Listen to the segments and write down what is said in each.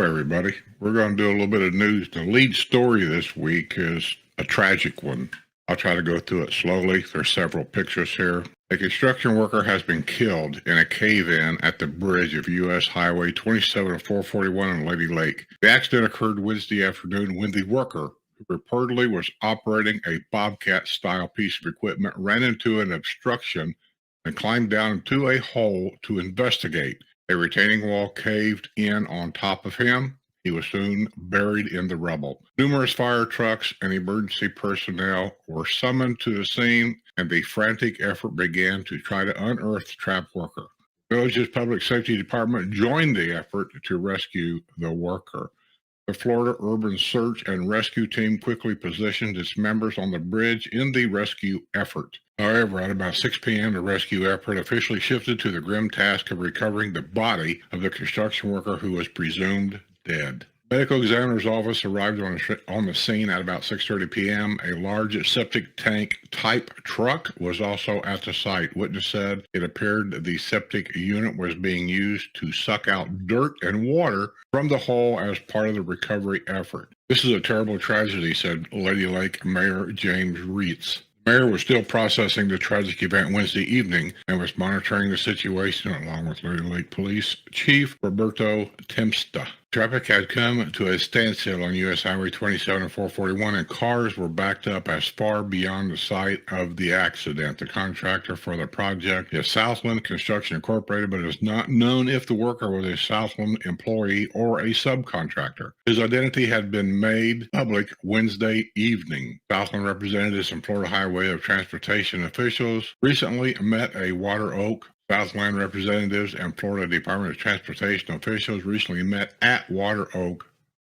everybody. We're going to do a little bit of news. The lead story this week is a tragic one. I'll try to go through it slowly. There's several pictures here. A construction worker has been killed in a cave-in at the bridge of U.S. Highway 27 and 441 in Lady Lake. The accident occurred Wednesday afternoon when the worker, who reportedly was operating a Bobcat-style piece of equipment, ran into an obstruction and climbed down into a hole to investigate. A retaining wall caved in on top of him. He was soon buried in the rubble. Numerous fire trucks and emergency personnel were summoned to the scene, and the frantic effort began to try to unearth the trapped worker. The village's public safety department joined the effort to rescue the worker. The Florida Urban Search and Rescue Team quickly positioned its members on the bridge in the rescue effort. However, at about 6 p.m., the rescue effort officially shifted to the grim task of recovering the body of the construction worker who was presumed dead. Medical examiner's office arrived on the scene at about 6:30 p.m. A large septic tank type truck was also at the site. Witness said it appeared the septic unit was being used to suck out dirt and water from the hole as part of the recovery effort. This is a terrible tragedy, said Lady Lake Mayor James Reitz. The mayor was still processing the tragic event Wednesday evening and was monitoring the situation along with Lady Lake Police Chief Roberto Tempesta. Traffic had come to a standstill on U.S. Highway 27 and 441, and cars were backed up as far beyond the site of the accident. The contractor for the project is Southland Construction Incorporated, but it is not known if the worker was a Southland employee or a subcontractor. His identity had been made public Wednesday evening. Southland representatives and Florida Highway of Transportation officials recently met a Water Oak. Southland representatives and Florida Department of Transportation officials recently met at Water Oak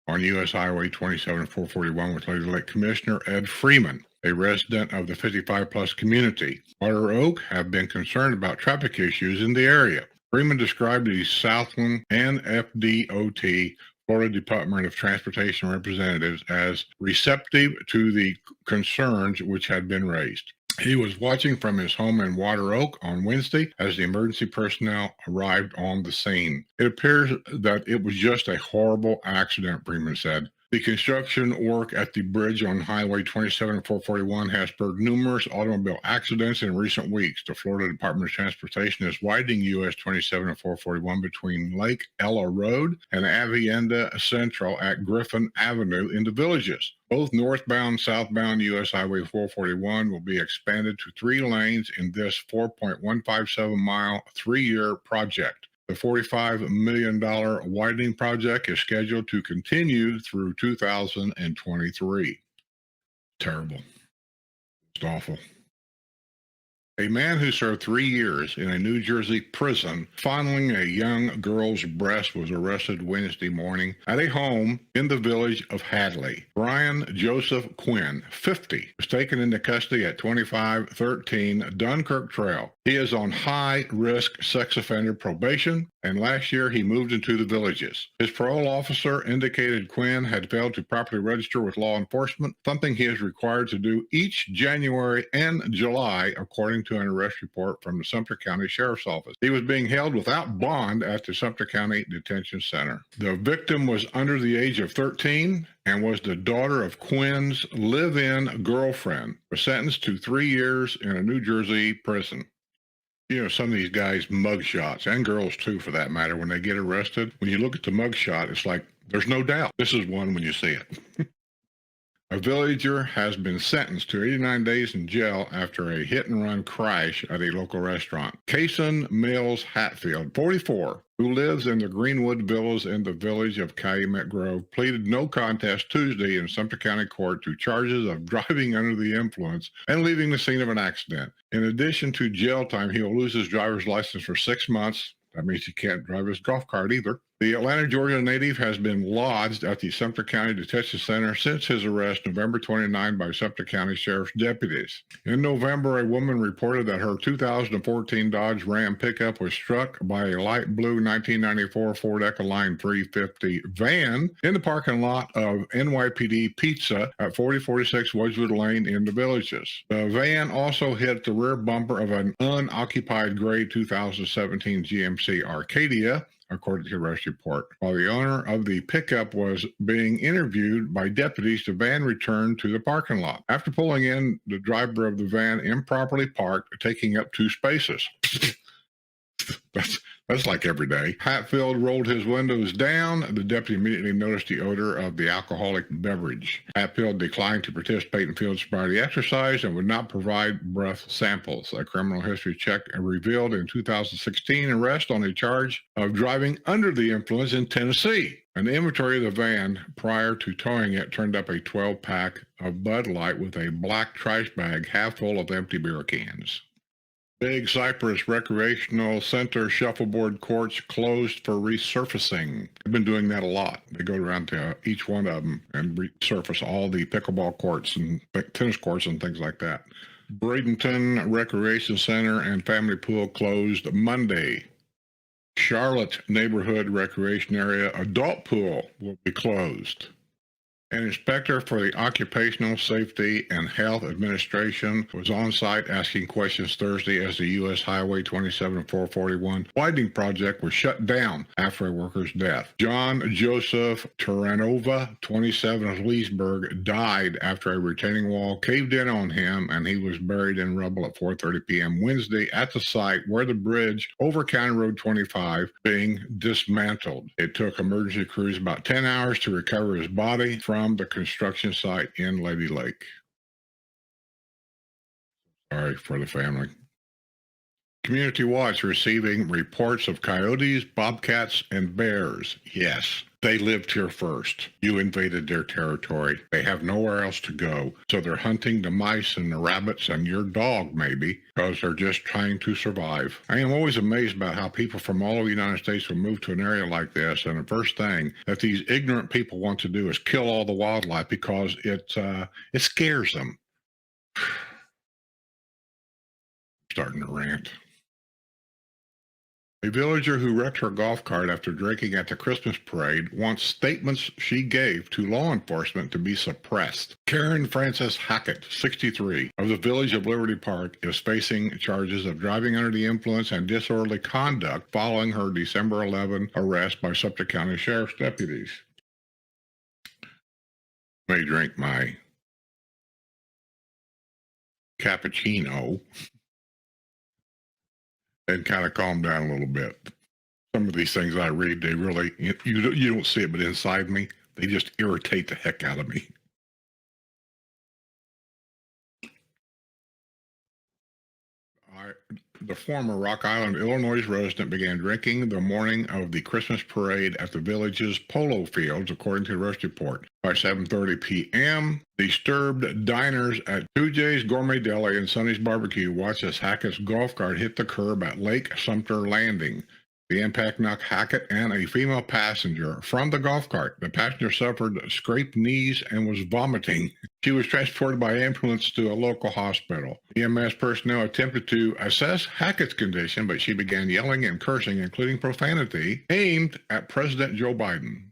on U.S. Highway 27 and 441 with Lady Lake Commissioner Ed Freeman, a resident of the 55-plus community. Water Oak have been concerned about traffic issues in the area. Freeman described the Southland and FDOT, Florida Department of Transportation representatives, as receptive to the concerns which had been raised. He was watching from his home in Water Oak on Wednesday as the emergency personnel arrived on the scene. It appears that it was just a horrible accident, Freeman said. The construction work at the bridge on Highway 27 and 441 has spurred numerous automobile accidents in recent weeks. The Florida Department of Transportation is widening US 27 and 441 between Lake Ella Road and Avienda Central at Griffin Avenue in the villages. Both northbound, southbound US Highway 441 will be expanded to 3 lanes in this 4.157-mile, 3-year project. The $45 million widening project is scheduled to continue through 2023. Terrible. It's awful. A man who served 3 years in a New Jersey prison fondling a young girl's breast was arrested Wednesday morning at a home in the village of Hadley. Brian Joseph Quinn, 50, was taken into custody at 2513 Dunkirk Trail. He is on high-risk sex offender probation, and last year he moved into the villages. His parole officer indicated Quinn had failed to properly register with law enforcement, something he is required to do each January and July, according to an arrest report from the Sumter County Sheriff's Office. He was being held without bond at the Sumter County Detention Center. The victim was under the age of 13 and was the daughter of Quinn's live-in girlfriend, was sentenced to 3 years in a New Jersey prison. You know, some of these guys' mugshots, and girls too for that matter, when they get arrested, when you look at the mugshot, it's like, there's no doubt. This is one when you see it. A villager has been sentenced to 89 days in jail after a hit-and-run crash at a local restaurant. Kason Mills Hatfield, 44, who lives in the Greenwood Villas in the village of Calumet Grove, pleaded no contest Tuesday in Sumter County Court to charges of driving under the influence and leaving the scene of an accident. In addition to jail time, he will lose his driver's license for 6 months. That means he can't drive his golf cart either. The Atlanta, Georgia native has been lodged at the Sumter County Detention Center since his arrest November 29 by Sumter County Sheriff's deputies. In November, a woman reported that her 2014 Dodge Ram pickup was struck by a light blue 1994 Ford Ecoline 350 van in the parking lot of NYPD Pizza at 4046 Wildwood Lane in the villages. The van also hit the rear bumper of an unoccupied gray 2017 GMC Arcadia according to the arrest report. While the owner of the pickup was being interviewed by deputies, the van returned to the parking lot. After pulling in, the driver of the van improperly parked, taking up 2 spaces. That's like every day. Hatfield rolled his windows down. The deputy immediately noticed the odor of the alcoholic beverage. Hatfield declined to participate in field sobriety exercise and would not provide breath samples. A criminal history check revealed in 2016 arrest on a charge of driving under the influence in Tennessee. An inventory of the van prior to towing it turned up a 12-pack of Bud Light with a black trash bag half full of empty beer cans. Big Cypress Recreational Center shuffleboard courts closed for resurfacing. They've been doing that a lot. They go around to each one of them and resurface all the pickleball courts and tennis courts and things like that. Bradenton Recreation Center and Family Pool closed Monday. Charlotte Neighborhood Recreation Area Adult Pool will be closed. An inspector for the Occupational Safety and Health Administration was on site asking questions Thursday as the U.S. Highway 27 441 widening project was shut down after a worker's death. John Joseph Terranova, 27 of Leesburg, died after a retaining wall caved in on him and he was buried in rubble at 4:30 p.m. Wednesday at the site where the bridge over County Road 25 being dismantled. It took emergency crews about 10 hours to recover his body from the construction site in Lady Lake. Sorry for the family. Community Watch receiving reports of coyotes, bobcats, and bears. Yes, they lived here first. You invaded their territory. They have nowhere else to go. So they're hunting the mice and the rabbits and your dog, maybe, because they're just trying to survive. I am always amazed about how people from all over the United States will move to an area like this, and the first thing that these ignorant people want to do is kill all the wildlife because it scares them. Starting to rant. A villager who wrecked her golf cart after drinking at the Christmas parade wants statements she gave to law enforcement to be suppressed. Karen Frances Hackett, 63, of the village of Liberty Park, is facing charges of driving under the influence and disorderly conduct following her December 11 arrest by Sumter County Sheriff's deputies. Let me drink my cappuccino and kind of calm down a little bit. Some of these things I read, they really, you don't see it, but inside me, they just irritate the heck out of me. The former Rock Island, Illinois resident began drinking the morning of the Christmas parade at the village's polo fields, according to the arrest report. By 7:30 p.m., disturbed diners at 2J's Gourmet Deli and Sonny's Barbecue watched as Hackett's golf cart hit the curb at Lake Sumter Landing. The impact knocked Hackett and a female passenger from the golf cart. The passenger suffered scraped knees and was vomiting. She was transported by ambulance to a local hospital. EMS personnel attempted to assess Hackett's condition, but she began yelling and cursing, including profanity, aimed at President Joe Biden.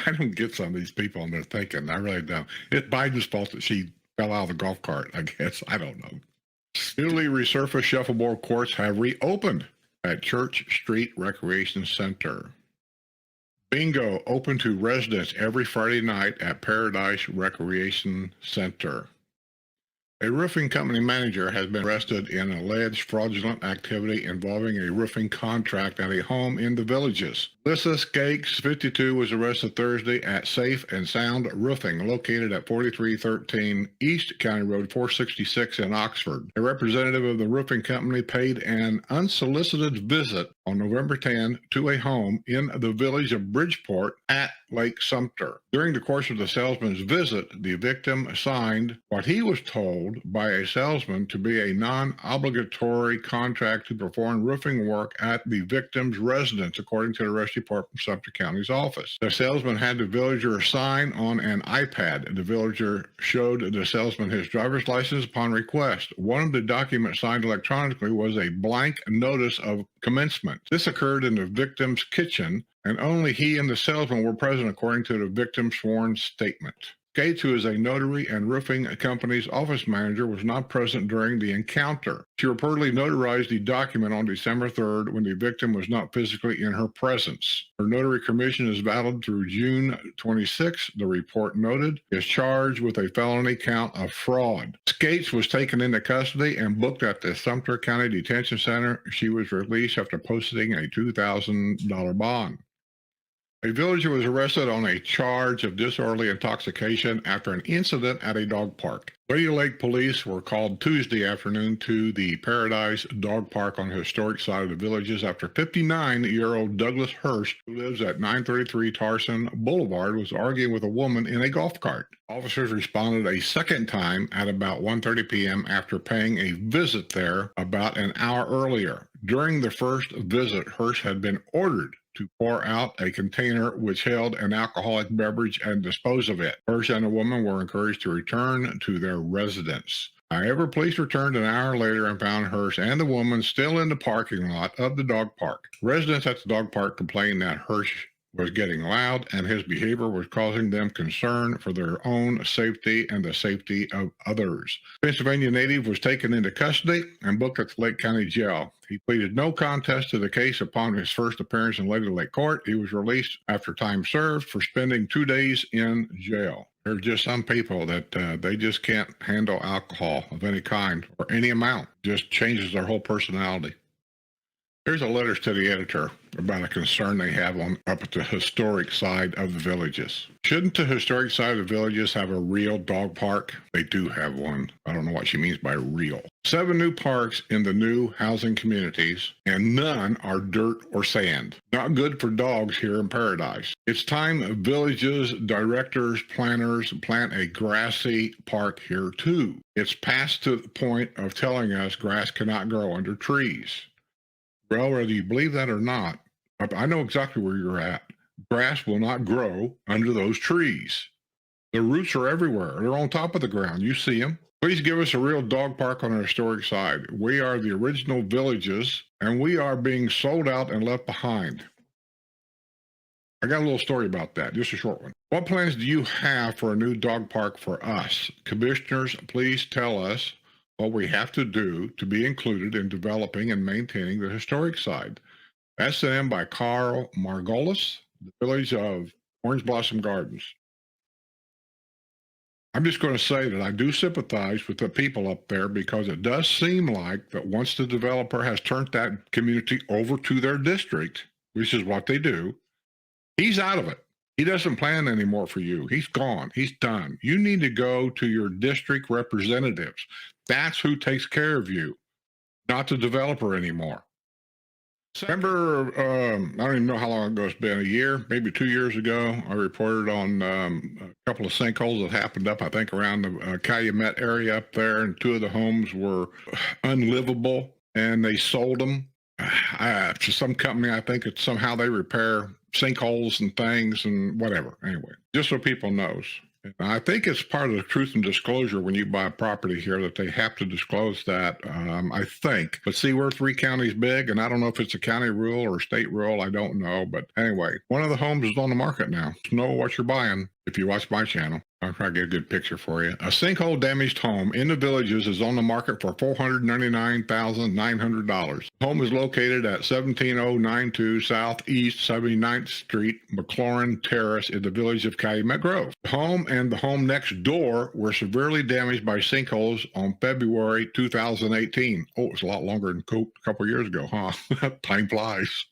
I don't get some of these people and they're thinking. I really don't. It's Biden's fault that she fell out of the golf cart, I guess. I don't know. Newly resurfaced shuffleboard courts have reopened at Church Street Recreation Center. Bingo open to residents every Friday night at Paradise Recreation Center. A roofing company manager has been arrested in alleged fraudulent activity involving a roofing contract at a home in the Villages. Lissa Skakes, 52, was arrested Thursday at Safe and Sound Roofing, located at 4313 East County Road 466 in Oxford. A representative of the roofing company paid an unsolicited visit on November 10 to a home in the village of Bridgeport at Lake Sumter. During the course of the salesman's visit, the victim signed what he was told by a salesman to be a non-obligatory contract to perform roofing work at the victim's residence, according to the arrest report from Sumter County's office. The salesman had the villager sign on an iPad. The villager showed the salesman his driver's license upon request. One of the documents signed electronically was a blank notice of commencement. This occurred in the victim's kitchen, and only he and the salesman were present, according to the victim's sworn statement. Gates, who is a notary and roofing company's office manager, was not present during the encounter. She reportedly notarized the document on December 3rd when the victim was not physically in her presence. Her notary commission is valid through June 26, the report noted, is charged with a felony count of fraud. Gates was taken into custody and booked at the Sumter County Detention Center. She was released after posting a $2,000 bond. A villager was arrested on a charge of disorderly intoxication after an incident at a dog park. Lady Lake police were called Tuesday afternoon to the Paradise Dog Park on the historic side of the Villages after 59-year-old Douglas Hurst, who lives at 933 Tarson Boulevard, was arguing with a woman in a golf cart. Officers responded a second time at about 1:30 p.m. after paying a visit there about an hour earlier. During the first visit, Hurst had been ordered to pour out a container which held an alcoholic beverage and dispose of it. Hurst and the woman were encouraged to return to their residence. However, police returned an hour later and found Hurst and the woman still in the parking lot of the dog park. Residents at the dog park complained that Hurst was getting loud and his behavior was causing them concern for their own safety and the safety of others. Pennsylvania native was taken into custody and booked at the Lake County Jail. He pleaded no contest to the case upon his first appearance in Lady Lake Court. He was released after time served for spending 2 days in jail. There are just some people that they just can't handle alcohol of any kind or any amount. Just changes their whole personality. Here's a letter to the editor about a concern they have up at the historic side of the Villages. Shouldn't the historic side of the Villages have a real dog park? They do have one. I don't know what she means by real. 7 new parks in the new housing communities, and none are dirt or sand. Not good for dogs here in Paradise. It's time Villages directors, planners plant a grassy park here too. It's past to the point of telling us grass cannot grow under trees. Well, whether you believe that or not, I know exactly where you're at. Grass will not grow under those trees. The roots are everywhere. They're on top of the ground. You see them. Please give us a real dog park on our historic side. We are the original Villages, and we are being sold out and left behind. I got a little story about that, just a short one. What plans do you have for a new dog park for us? Commissioners, please tell us what we have to do to be included in developing and maintaining the historic side. That's sent in by Carl Margolis, the village of Orange Blossom Gardens. I'm just going to say that I do sympathize with the people up there because it does seem like that once the developer has turned that community over to their district, which is what they do, he's out of it. He doesn't plan anymore for you. He's gone. He's done. You need to go to your district representatives. That's who takes care of you, not the developer anymore. Remember, I don't even know how long ago it's been, a year, maybe 2 years ago, I reported on a couple of sinkholes that happened up, I think, around the Calumet area up there, and 2 of the homes were unlivable, and they sold them to some company. I think it's somehow they repair sinkholes and things and whatever. Anyway, just so people knows. I think it's part of the truth and disclosure when you buy a property here that they have to disclose that, I think. But see, we're 3 counties big, and I don't know if it's a county rule or state rule. I don't know. But anyway, one of the homes is on the market now. Know what you're buying if you watch my channel. I'll try to get a good picture for you. A sinkhole damaged home in the Villages is on the market for $499,900. The home is located at 17092 Southeast 79th Street, McLaurin Terrace in the village of Calumet Grove. The home and the home next door were severely damaged by sinkholes on February 2018. Oh, it's a lot longer than a couple years ago, huh? Time flies.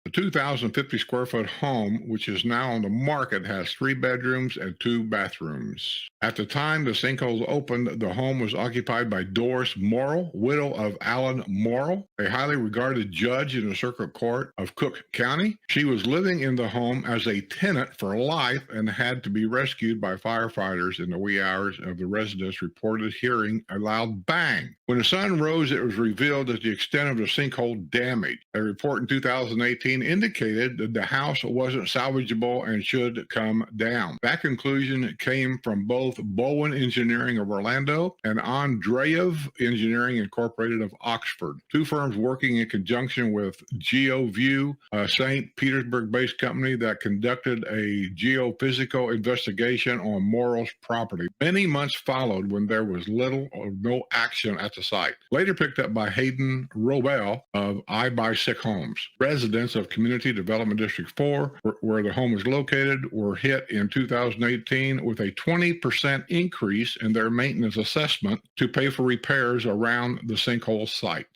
The 2,050 square foot home, which is now on the market, has 3 bedrooms and 2 bathrooms. At the time the sinkholes opened, the home was occupied by Doris Morrill, widow of Alan Morrill, a highly regarded judge in the Circuit Court of Cook County. She was living in the home as a tenant for life and had to be rescued by firefighters in the wee hours of the residents reported hearing a loud bang. When the sun rose, it was revealed that the extent of the sinkhole damage. A report in 2018 2018 indicated that the house wasn't salvageable and should come down. That conclusion came from both Bowen Engineering of Orlando and Andreev Engineering Incorporated of Oxford, two firms working in conjunction with GeoView, a St. Petersburg-based company that conducted a geophysical investigation on Morrow's property. Many months followed when there was little or no action at the site. Later picked up by Hayden Robel of I Buy Sick Homes. Residents of Community Development District 4, where the home is located, were hit in 2018 with a 20% increase in their maintenance assessment to pay for repairs around the sinkhole site.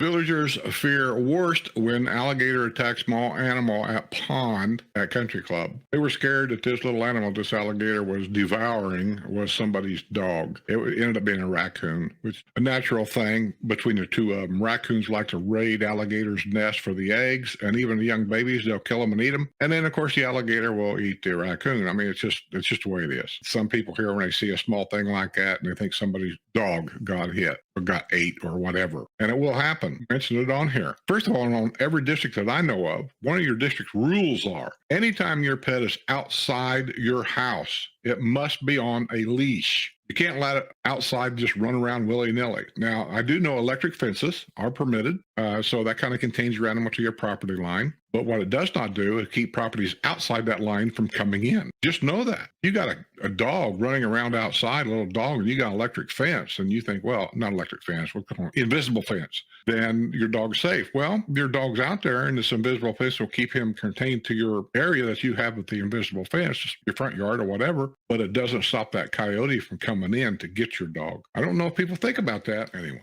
Villagers fear worst when alligator attacks small animal at pond at country club. They were scared that this little animal this alligator was devouring was somebody's dog. It ended up being a raccoon, which is a natural thing between the two of them. Raccoons like to raid alligators' nests for the eggs, and even the young babies, they'll kill them and eat them. And then, of course, the alligator will eat the raccoon. I mean, it's just the way it is. Some people here, when they see a small thing like that, and they think somebody's dog got hit or got ate or whatever. And it will happen. Mention it on here. First of all, on every district that I know of, one of your district rules are anytime your pet is outside your house, it must be on a leash. You can't let it outside just run around willy-nilly. Now, I do know electric fences are permitted, so that kind of contains your animal to your property line. But what it does not do is keep properties outside that line from coming in. Just know that. You got a dog running around outside, a little dog, and you got an electric fence, and you think, well, not electric fence, what's going on? Invisible fence. Then your dog's safe. Well, your dog's out there, and this invisible fence will keep him contained to your area that you have with the invisible fence, your front yard or whatever, but it doesn't stop that coyote from coming in to get your dog. I don't know if people think about that anyway.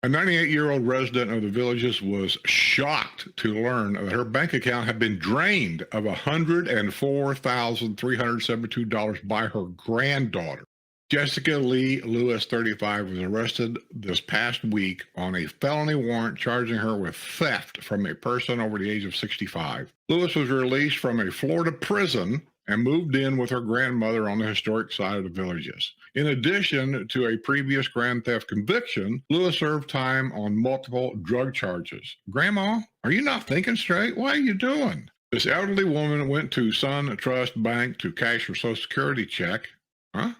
A 98-year-old resident of the Villages was shocked to learn that her bank account had been drained of $104,372 by her granddaughter. Jessica Lee Lewis, 35, was arrested this past week on a felony warrant charging her with theft from a person over the age of 65. Lewis was released from a Florida prison and moved in with her grandmother on the historic side of the Villages. In addition to a previous grand theft conviction, Lewis served time on multiple drug charges. Grandma, are you not thinking straight? What are you doing? This elderly woman went to Sun Trust Bank to cash her Social Security check. Huh?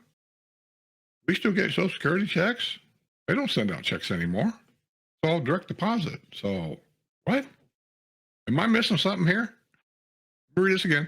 We still get Social Security checks? They don't send out checks anymore. It's all direct deposit. So, what? Am I missing something here? Read this again.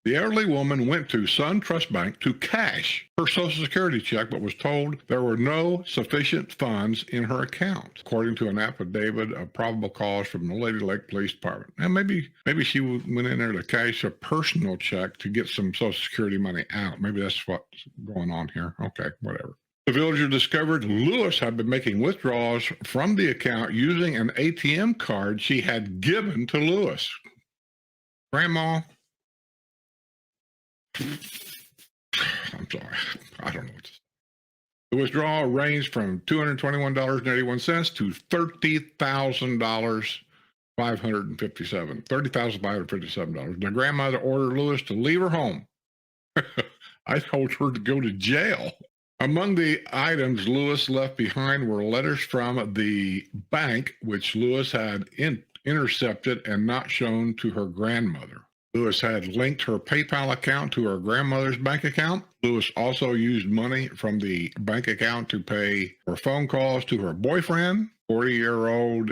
The elderly woman went to Sun Trust Bank to cash her Social Security check, but was told there were no sufficient funds in her account, according to an affidavit of probable cause from the Lady Lake Police Department. And maybe she went in there to cash a personal check to get some Social Security money out. Maybe that's what's going on here. Okay, whatever. The villager discovered Lewis had been making withdrawals from the account using an ATM card she had given to Lewis. Grandma, I'm sorry, I don't know what to say. The withdrawal ranged from $221.81 to $30,557. $30,557. The grandmother ordered Lewis to leave her home. I told her to go to jail. Among the items Lewis left behind were letters from the bank, which Lewis had intercepted and not shown to her grandmother. Lewis had linked her PayPal account to her grandmother's bank account. Lewis also used money from the bank account to pay for phone calls to her boyfriend, 40-year-old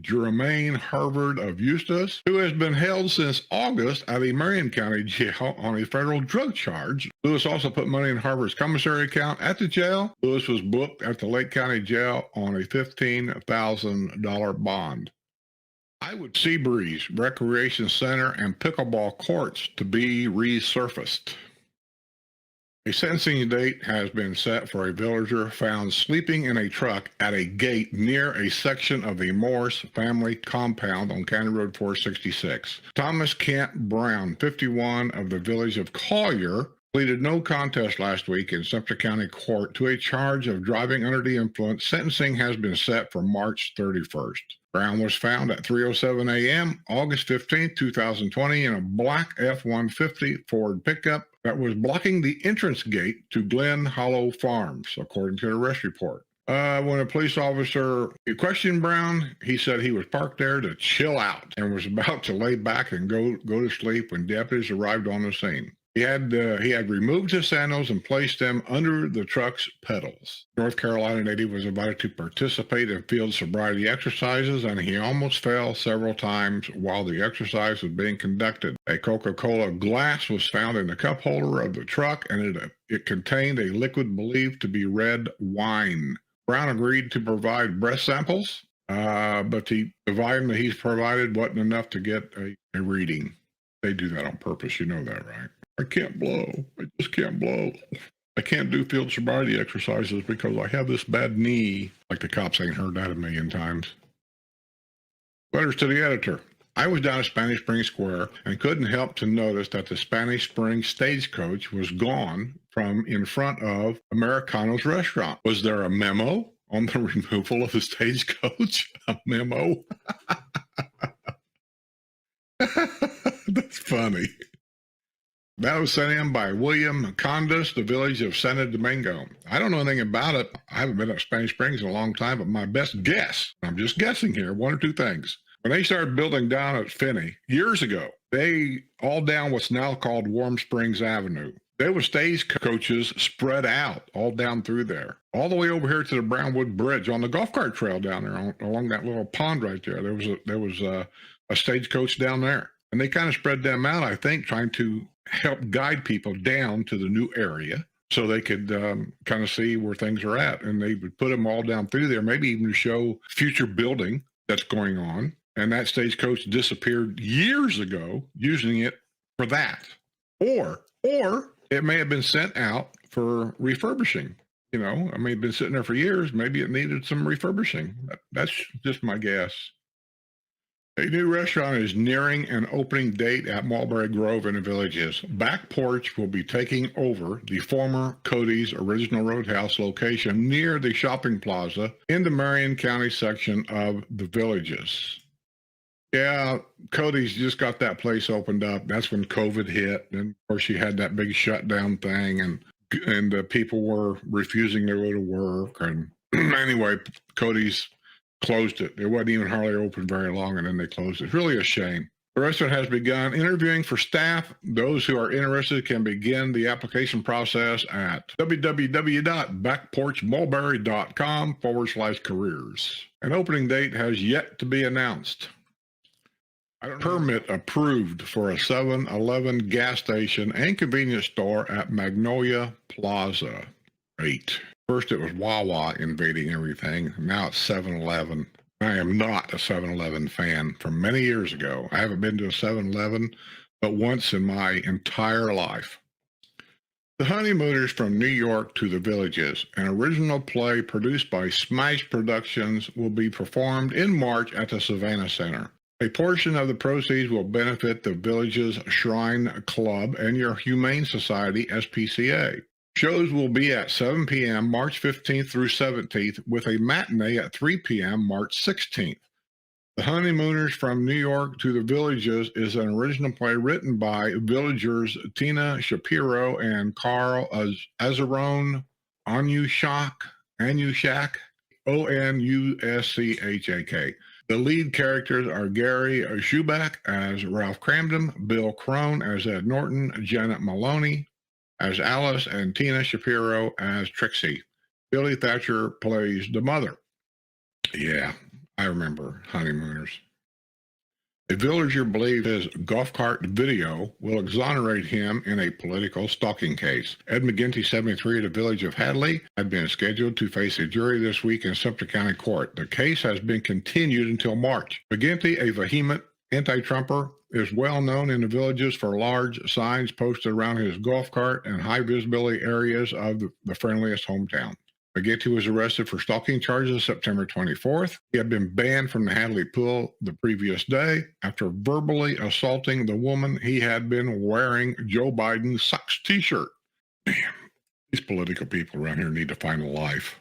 Jermaine Harvard of Eustis, who has been held since August at a Marion County jail on a federal drug charge. Lewis also put money in Harvard's commissary account at the jail. Lewis was booked at the Lake County Jail on a $15,000 bond. Iowa Seabreeze Recreation Center and pickleball courts to be resurfaced. A sentencing date has been set for a villager found sleeping in a truck at a gate near a section of the Morris family compound on County Road 466. Thomas Kent Brown, 51, of the village of Collier, pleaded no contest last week in Sumter County Court to a charge of driving under the influence. Sentencing has been set for March 31st. Brown was found at 3:07 a.m., August 15, 2020, in a black F-150 Ford pickup that was blocking the entrance gate to Glen Hollow Farms, according to the arrest report. When a police officer questioned Brown, he said he was parked there to chill out and was about to lay back and go to sleep when deputies arrived on the scene. He had removed his sandals and placed them under the truck's pedals. North Carolina native was invited to participate in field sobriety exercises, and he almost fell several times while the exercise was being conducted. A Coca-Cola glass was found in the cup holder of the truck, and it contained a liquid believed to be red wine. Brown agreed to provide breath samples, but the volume that he's provided wasn't enough to get a reading. They do that on purpose, you know that, right? I can't blow. I just can't blow. I can't do field sobriety exercises because I have this bad knee. Like the cops ain't heard that a million times. Letters to the editor. I was down at Spanish Spring Square and couldn't help to notice that the Spanish Spring Stagecoach was gone from in front of Americano's restaurant. Was there a memo on the removal of the Stagecoach? A memo? That's funny. That was sent in by William Condis, the village of Santo Domingo. I don't know anything about it. I haven't been up Spanish Springs in a long time, but my best guess, I'm just guessing here, one or two things. When they started building down at Finney years ago, they all down what's now called Warm Springs Avenue. There were stagecoaches spread out all down through there, all the way over here to the Brownwood Bridge on the golf cart trail down there along that little pond right there. There was a stagecoach down there. And they kind of spread them out, I think, trying to help guide people down to the new area so they could kind of see where things are at. And they would put them all down through there, maybe even to show future building that's going on. And that stagecoach disappeared years ago, using it for that. Or it may have been sent out for refurbishing. You know, I mean, it's been sitting there for years. Maybe it needed some refurbishing. That's just my guess. A new restaurant is nearing an opening date at Mulberry Grove in the Villages. Back Porch will be taking over the former Cody's Original Roadhouse location near the shopping plaza in the Marion County section of the Villages. Yeah, Cody's just got that place opened up. That's when COVID hit. And of course, you had that big shutdown thing, and people were refusing to go to work. And anyway, Cody's closed it. It wasn't even hardly open very long, and then they closed it. It's really a shame. The restaurant has begun interviewing for staff. Those who are interested can begin the application process at www.backporchmulberry.com/careers. An opening date has yet to be announced. Permit approved for a 7-Eleven gas station and convenience store at Magnolia Plaza. Great. First, it was Wawa invading everything. Now it's 7-Eleven. I am not a 7-Eleven fan from many years ago. I haven't been to a 7-Eleven but once in my entire life. The Honeymooners from New York to the Villages, an original play produced by Smash Productions, will be performed in March at the Savannah Center. A portion of the proceeds will benefit the Villages Shrine Club and your Humane Society, SPCA. Shows will be at 7 p.m. March 15th through 17th, with a matinee at 3 p.m. March 16th. The Honeymooners from New York to the Villages is an original play written by villagers Tina Shapiro and Carl Azarone Onushak, Onuschak. The lead characters are Gary Schubach as Ralph Cramden, Bill Crone as Ed Norton, Janet Maloney as Alice, and Tina Shapiro as Trixie. Billy Thatcher plays the mother. Yeah, I remember Honeymooners. A villager believes his golf cart video will exonerate him in a political stalking case. Ed McGinty, 73, of the village of Hadley, had been scheduled to face a jury this week in Sumter County Court. The case has been continued until March. McGinty, a vehement anti-Trumper, is well known in the Villages for large signs posted around his golf cart and high visibility areas of the friendliest hometown. McGinty was arrested for stalking charges September 24th. He had been banned from the Hadley pool the previous day after verbally assaulting the woman he had been wearing Joe Biden's socks t-shirt. Damn, these political people around here need to find a life.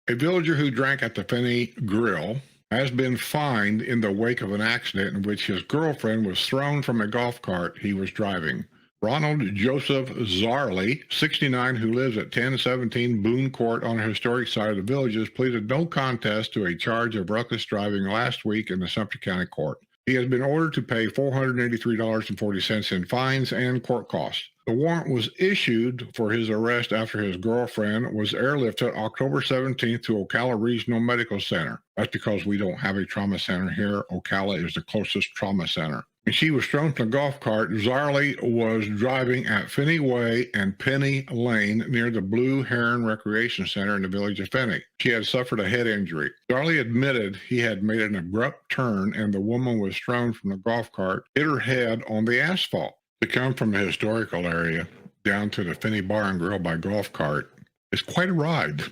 A villager who drank at the Finney Grill has been fined in the wake of an accident in which his girlfriend was thrown from a golf cart he was driving. Ronald Joseph Zarley, 69, who lives at 1017 Boone Court on the historic side of the Villages, pleaded no contest to a charge of reckless driving last week in the Sumter County Court. He has been ordered to pay $483.40 in fines and court costs. The warrant was issued for his arrest after his girlfriend was airlifted October 17th to Ocala Regional Medical Center. That's because we don't have a trauma center here. Ocala is the closest trauma center. When she was thrown from the golf cart, Zarley was driving at Finney Way and Penny Lane near the Blue Heron Recreation Center in the village of Finney. She had suffered a head injury. Zarley admitted he had made an abrupt turn and the woman was thrown from the golf cart, hit her head on the asphalt. To come from a historical area down to the Finney Bar and Grill by golf cart is quite a ride.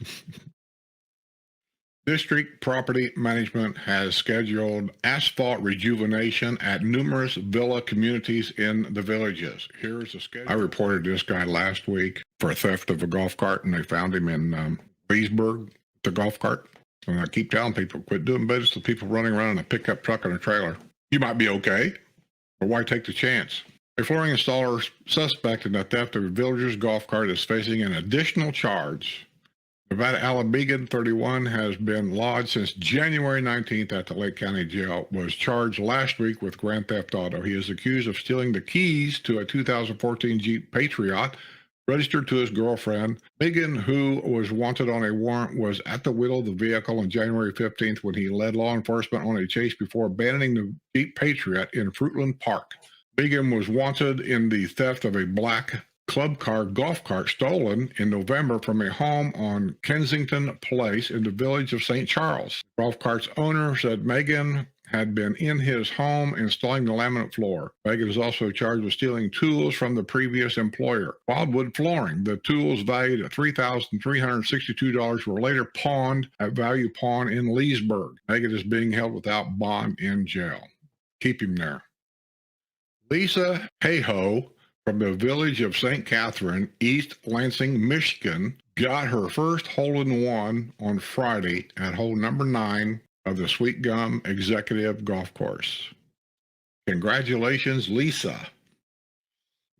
District Property Management has scheduled asphalt rejuvenation at numerous villa communities in the villages. Here's the schedule. I reported this guy last week for theft of a golf cart, and they found him in Leesburg, the golf cart. And I keep telling people, quit doing business with people running around in a pickup truck and a trailer. You might be okay, but why take the chance? A flooring installer suspect in the theft of a villager's golf cart is facing an additional charge. Nevada Alligator 31 has been lodged since January 19th at the Lake County Jail, was charged last week with grand theft auto. He is accused of stealing the keys to a 2014 Jeep Patriot registered to his girlfriend. Megan, who was wanted on a warrant, was at the wheel of the vehicle on January 15th when he led law enforcement on a chase before abandoning the Jeep Patriot in Fruitland Park. Megan was wanted in the theft of a black club car golf cart stolen in November from a home on Kensington Place in the village of St. Charles. The golf cart's owner said Megan had been in his home installing the laminate floor. Megan is also charged with stealing tools from the previous employer, Wildwood Flooring. The tools valued at $3,362 were later pawned at Value Pawn in Leesburg. Megan is being held without bond in jail. Keep him there. Lisa Hayhoe from the village of St. Catherine, East Lansing, Michigan, got her first hole-in-one on Friday at hole number 9 of the Sweet Gum Executive Golf Course. Congratulations, Lisa.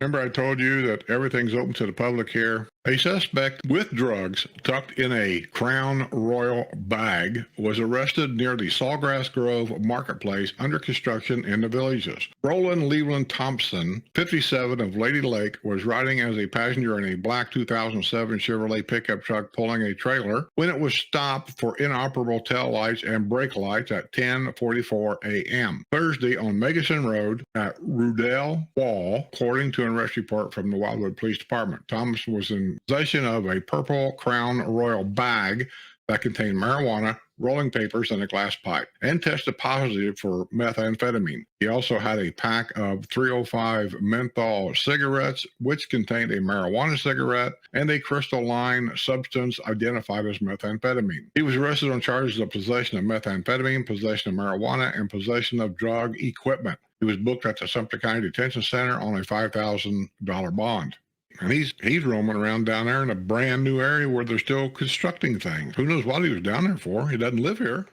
Remember I told you that everything's open to the public here? A suspect with drugs tucked in a Crown Royal bag was arrested near the Sawgrass Grove Marketplace under construction in the villages. Roland Leland Thompson, 57, of Lady Lake, was riding as a passenger in a black 2007 Chevrolet pickup truck pulling a trailer when it was stopped for inoperable tail lights and brake lights at 10:44 a.m. Thursday on Megason Road at Rudell Wall, according to an arrest report from the Wildwood Police Department. Thompson was in possession of a purple Crown Royal bag that contained marijuana, rolling papers, and a glass pipe, and tested positive for methamphetamine. He also had a pack of 305 menthol cigarettes, which contained a marijuana cigarette and a crystalline substance identified as methamphetamine. He was arrested on charges of possession of methamphetamine, possession of marijuana, and possession of drug equipment. He was booked at the Sumter County Detention Center on a $5,000 bond. And he's roaming around down there in a brand new area where they're still constructing things. Who knows what he was down there for? He doesn't live here.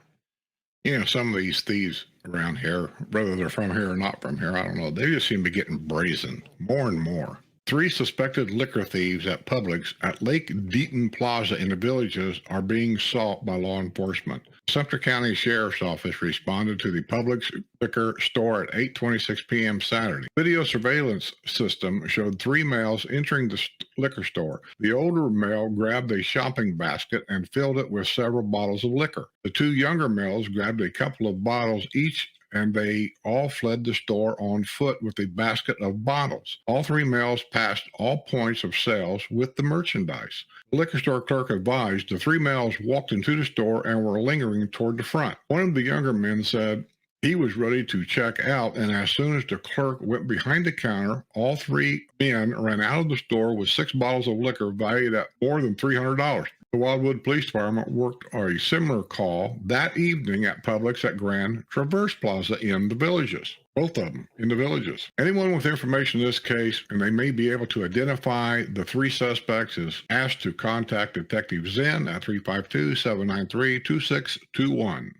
You know, some of these thieves around here, whether they're from here or not from here, I don't know. They just seem to be getting brazen more and more. 3 suspected liquor thieves at Publix at Lake Deaton Plaza in the villages are being sought by law enforcement. Sumter County Sheriff's Office responded to the Publix liquor store at 8:26 p.m. Saturday. Video surveillance system showed 3 males entering the liquor store. The older male grabbed a shopping basket and filled it with several bottles of liquor. The 2 younger males grabbed a couple of bottles each, and they all fled the store on foot with a basket of bottles. All 3 males passed all points of sales with the merchandise. The liquor store clerk advised the 3 males walked into the store and were lingering toward the front. One of the younger men said he was ready to check out, and as soon as the clerk went behind the counter, all 3 men ran out of the store with 6 bottles of liquor valued at more than $300. The Wildwood Police Department worked a similar call that evening at Publix at Grand Traverse Plaza in the villages. Both of them in the villages. Anyone with information in this case, and they may be able to identify the 3 suspects, is asked to contact Detective Zen at 352-793-2621.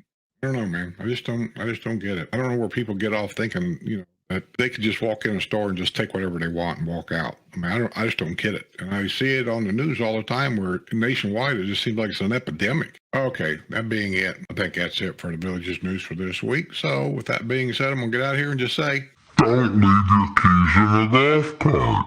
I don't know, man. I just don't get it. I don't know where people get off thinking, that they could just walk in a store and just take whatever they want and walk out. I mean, I just don't get it. And I see it on the news all the time where nationwide it just seems like it's an epidemic. Okay, that being it, I think that's it for the Village's news for this week. So with that being said, I'm going to get out of here and just say, don't leave your keys in the golf cart.